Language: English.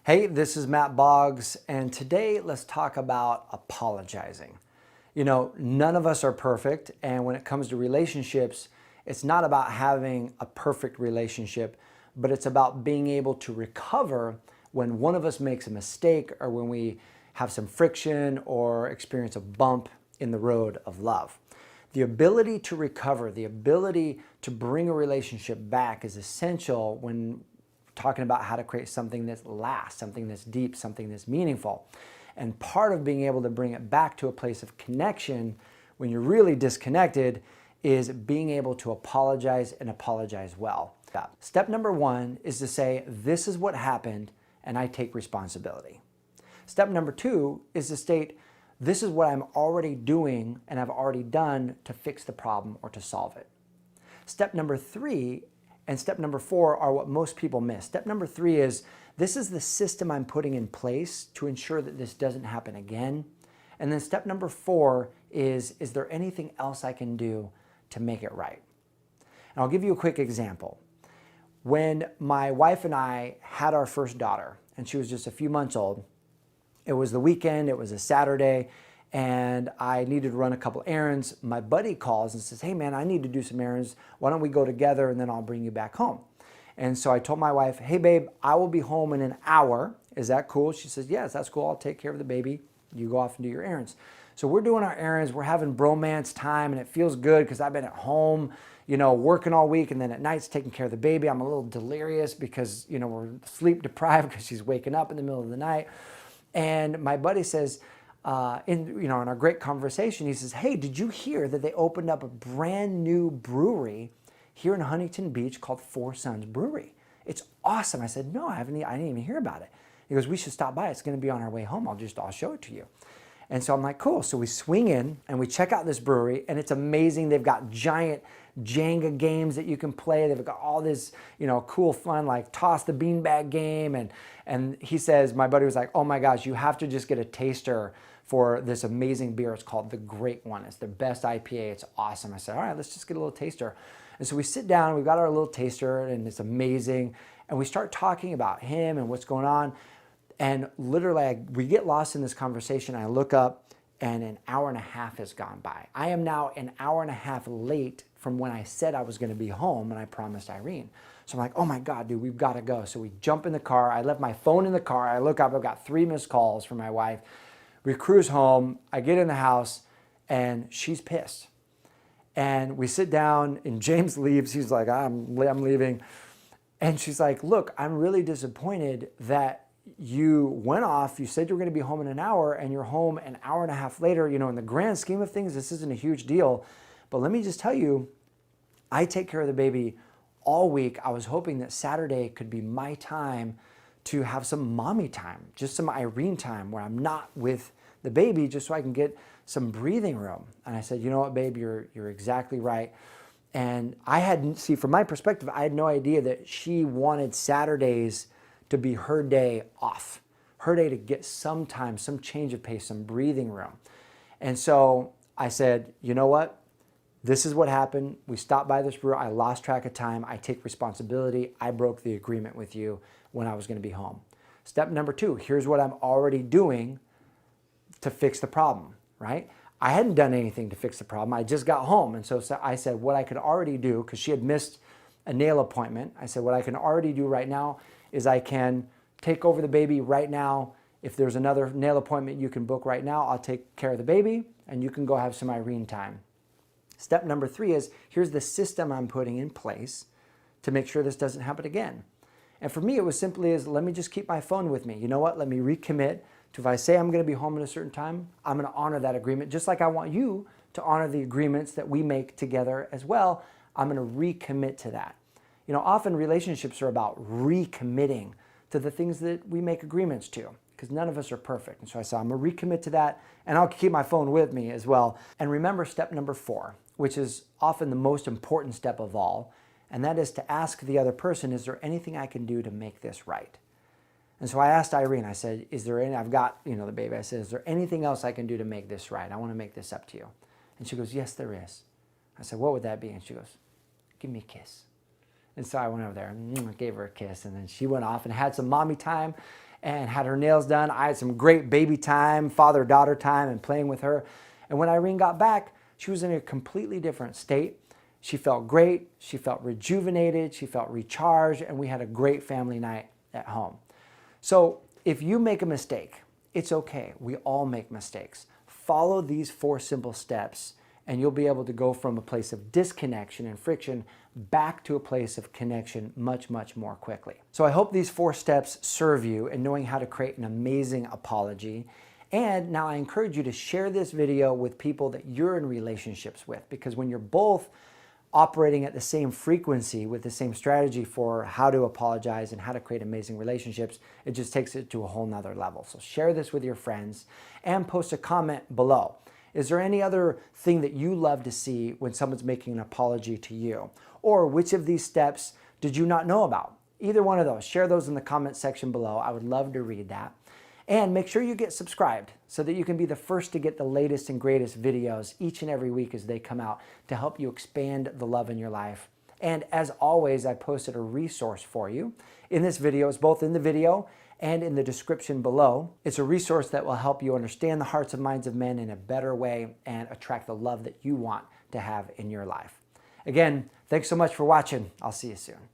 Hey, this is Matt Boggs, and today let's talk about apologizing. You know, none of us are perfect, and when it comes to relationships, it's not about having a perfect relationship, but it's about being able to recover when one of us makes a mistake or when we have some friction or experience a bump in the road of love. The ability to recover, the ability to bring a relationship back is essential when talking about how to create something that lasts, something that's deep, something that's meaningful. And part of being able to bring it back to a place of connection when you're really disconnected is being able to apologize and apologize well. Step number one is to say, this is what happened and I take responsibility. Step number two is to state, this is what I'm already doing and I've already done to fix the problem or to solve it. Step number three and step number four are what most people miss. Step number three is, this is the system I'm putting in place to ensure that this doesn't happen again. And then step number four is there anything else I can do to make it right? And I'll give you a quick example. When my wife and I had our first daughter, and she was just a few months old, it was the weekend, it was a Saturday, and I needed to run a couple errands. My buddy calls and says, hey man, I need to do some errands. Why don't we go together and then I'll bring you back home? And so I told my wife, hey babe, I will be home in an hour. Is that cool? She says, yes, that's cool. I'll take care of the baby. You go off and do your errands. So we're doing our errands. We're having bromance time and it feels good because I've been at home, you know, working all week, and then at nights taking care of the baby. I'm a little delirious because, you know, we're sleep deprived because she's waking up in the middle of the night. And my buddy says, in our great conversation, he says, hey, did you hear that they opened up a brand new brewery here in Huntington Beach called Four Sons Brewery? It's awesome. I said, no, I didn't even hear about it. He goes, we should stop by. It's going to be on our way home. I'll show it to you. And so I'm like, cool. So we swing in and we check out this brewery, and it's amazing. They've got giant Jenga games that you can play. They've got all this, cool fun, like toss the beanbag game. And he says, my buddy was like, oh my gosh, you have to just get a taster for this amazing beer. It's called The Great One. It's their best IPA. It's awesome. I said, all right, let's just get a little taster. And so we sit down, we've got our little taster, and it's amazing. And we start talking about him and what's going on. And literally, we get lost in this conversation. I look up, and an hour and a half has gone by. I am now an hour and a half late from when I said I was going to be home and I promised Irene. So I'm like, oh my God, dude, we've got to go. So we jump in the car. I left my phone in the car. I look up, I've got 3 missed calls from my wife. We cruise home. I get in the house, and she's pissed. And we sit down, and James leaves. He's like, I'm leaving. And she's like, look, I'm really disappointed that you went off. You said you were going to be home in an hour, and you're home an hour and a half later. You know, in the grand scheme of things, this isn't a huge deal. But let me just tell you, I take care of the baby all week. I was hoping that Saturday could be my time to have some mommy time, just some Irene time where I'm not with the baby, just so I can get some breathing room. And I said, you know what, babe, you're exactly right. And from my perspective, I had no idea that she wanted Saturdays to be her day off, her day to get some time, some change of pace, some breathing room. And so I said, you know what? This is what happened. We stopped by this brewery. I lost track of time. I take responsibility. I broke the agreement with you when I was going to be home. Step number two, here's what I'm already doing to fix the problem, right? I hadn't done anything to fix the problem. I just got home. And so I said what I could already do, because she had missed a nail appointment. I said what I can already do right now is I can take over the baby right now. If there's another nail appointment you can book right now, I'll take care of the baby and you can go have some Irene time. Step number three is, here's the system I'm putting in place to make sure this doesn't happen again. And for me, it was simply as, let me just keep my phone with me. You know what? Let me recommit to, if I say I'm going to be home at a certain time, I'm going to honor that agreement. Just like I want you to honor the agreements that we make together as well, I'm going to recommit to that. You know, often relationships are about recommitting to the things that we make agreements to, because none of us are perfect. And so I said, I'm going to recommit to that, and I'll keep my phone with me as well. And remember step number four, which is often the most important step of all, and that is to ask the other person, is there anything I can do to make this right? And so I asked Irene, I said, I've got, the baby. I said, is there anything else I can do to make this right? I want to make this up to you. And she goes, yes, there is. I said, what would that be? And she goes, give me a kiss. And so I went over there and gave her a kiss, and then she went off and had some mommy time. and had her nails done. I had some great baby time, father-daughter time, and playing with her. And when Irene got back, she was in a completely different state. She felt great, she felt rejuvenated, she felt recharged, and we had a great family night at home. So if you make a mistake, it's okay. We all make mistakes. Follow these 4 simple steps and you'll be able to go from a place of disconnection and friction back to a place of connection much, much more quickly. So I hope these 4 steps serve you in knowing how to create an amazing apology. And now I encourage you to share this video with people that you're in relationships with, because when you're both operating at the same frequency with the same strategy for how to apologize and how to create amazing relationships, it just takes it to a whole nother level. So share this with your friends and post a comment below. Is there any other thing that you love to see when someone's making an apology to you? Or which of these steps did you not know about? Either one of those, share those in the comment section below. I would love to read that. And make sure you get subscribed so that you can be the first to get the latest and greatest videos each and every week as they come out to help you expand the love in your life. And as always, I posted a resource for you in this video. It's both in the video and in the description below. It's a resource that will help you understand the hearts and minds of men in a better way and attract the love that you want to have in your life. Again, thanks so much for watching. I'll see you soon.